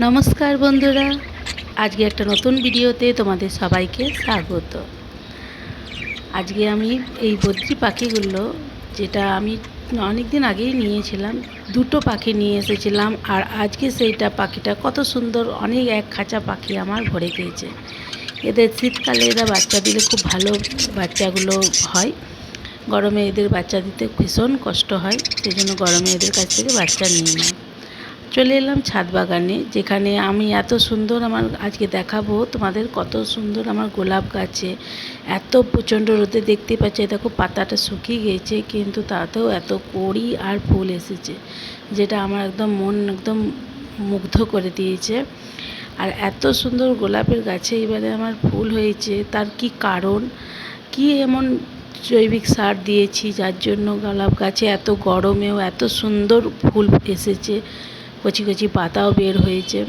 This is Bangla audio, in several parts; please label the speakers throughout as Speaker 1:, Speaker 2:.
Speaker 1: নমস্কার বন্ধুরা, আজকে একটা নতুন ভিডিওতে তোমাদের সবাইকে স্বাগত। আজকে আমি এই বদ্রি পাখিগুলো, যেটা আমি অনেক দিন আগেই নিয়েছিলাম, দুটো পাখি নিয়ে এসেছিলাম। আর আজকে সেইটা পাখিটা কত সুন্দর, অনেক এক খাঁচা পাখি আমার ভরে গিয়েছে। এদের শীতকালে এরা বাচ্চা দিলে খুব ভালো বাচ্চাগুলো হয়। গরমে এদের বাচ্চা দিতে ভীষণ কষ্ট হয়, সেই জন্য গরমে এদের কাছ থেকে বাচ্চা নিই না। চলে এলাম ছাদ বাগানে, যেখানে আমি এত সুন্দর আজকে দেখাবো তোমাদের কত সুন্দর আমার গোলাপ গাছে এত প্রচণ্ড রোদে দেখতে পাচ্ছি। দেখো পাতাটা শুকিয়ে গিয়েছে, কিন্তু তাতেও এত কড়ি আর ফুল এসেছে, যেটা আমার একদম মন একদম মুগ্ধ করে দিয়েছে। আর এত সুন্দর গোলাপের গাছে এবারে আমার ফুল হয়েছে, তার কি কারণ, কি এমন জৈবিক সার দিয়েছি যার জন্য গোলাপ গাছে এত গরমেও এত সুন্দর ফুল এসেছে, কচি কচি পাতাও বের হয়েছে,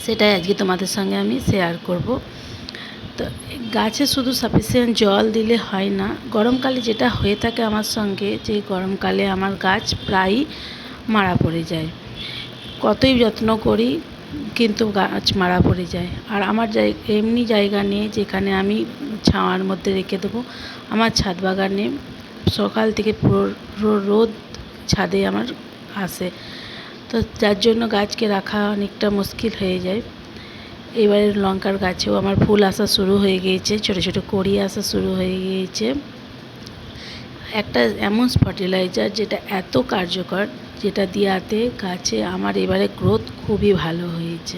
Speaker 1: সেটাই আজকে তোমাদের সঙ্গে আমি শেয়ার করব। তো গাছে শুধু সাফিসিয়েন্ট জল দিলে হয় না। গরমকালে যেটা হয়ে থাকে আমার সঙ্গে, যে গরমকালে আমার গাছ প্রায়ই মারা পড়ে যায়, কতই যত্ন করি কিন্তু গাছ মারা পড়ে যায়। আর আমার এমনি জায়গা নেই যেখানে আমি ছাওয়ার মধ্যে রেখে দেবো। আমার ছাদ বাগানে সকাল থেকে পুরো রোদ ছাদে আমার আসে, তো যার জন্য গাছকে রাখা অনেকটা মুশকিল হয়ে যায়। এবারে লঙ্কার গাছেও আমার ফুল আসা শুরু হয়ে গিয়েছে, ছোটো ছোটো কড়ি আসা শুরু হয়ে গিয়েছে। একটা এমন ফার্টিলাইজার যেটা এত কার্যকর, যেটা দেওয়াতে গাছে আমার এবারে গ্রোথ খুবই ভালো হয়েছে।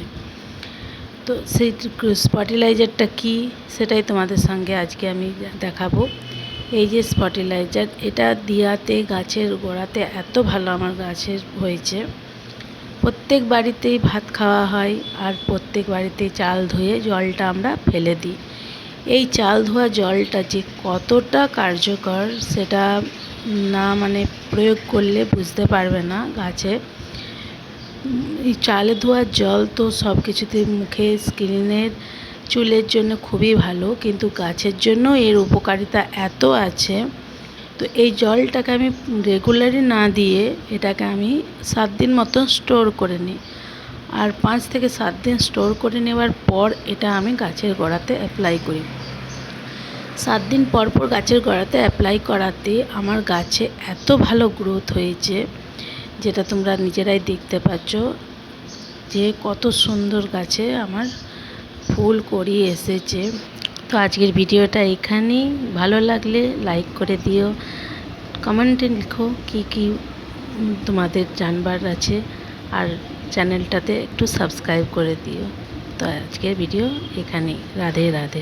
Speaker 1: তো সেই ফার্টিলাইজারটা কি, সেটাই তোমাদের সঙ্গে আজকে আমি দেখাবো। এই যে ফার্টিলাইজার, এটা দেওয়াতে গাছের গোড়াতে এত ভালো আমার গাছের হয়েছে। প্রত্যেক বাড়িতেই ভাত খাওয়া হয়, আর প্রত্যেক বাড়িতেই চাল ধুয়ে জলটা আমরা ফেলে দিই। এই চাল ধোয়া জলটা যে কতটা কার্যকর, সেটা না প্রয়োগ করলে বুঝতে পারবে না গাছে। এই চালে ধোয়ার জল তো সব কিছুতে, মুখে, স্কিনের, চুলের জন্য খুবই ভালো, কিন্তু গাছের জন্য এর উপকারিতা এত আছে। তো এই জলটাকে আমি রেগুলারই না দিয়ে এটাকে আমি 7 দিন মতো স্টোর করে নিই। আর 5 থেকে 7 দিন স্টোর করে নেওয়ার পর এটা আমি গাছের গোড়াতে অ্যাপ্লাই করি। 7 দিন পর পর গাছের গোড়াতে অ্যাপ্লাই করাতে আমার গাছে এত ভালো গ্রোথ হয়েছে, যেটা তোমরা নিজেরাই দেখতে পাচ্ছ যে কত সুন্দর গাছে আমার ফুল কড়ি এসেছে। তো আজকের ভিডিওটা এখানেই। ভালো লাগলে লাইক করে দিও, কমেন্টে লিখো কি কি তোমাদের জানবার আছে, আর চ্যানেলটাতে একটু সাবস্ক্রাইব করে দিও। তো আজকের ভিডিও এখানেই। রাধে রাধে।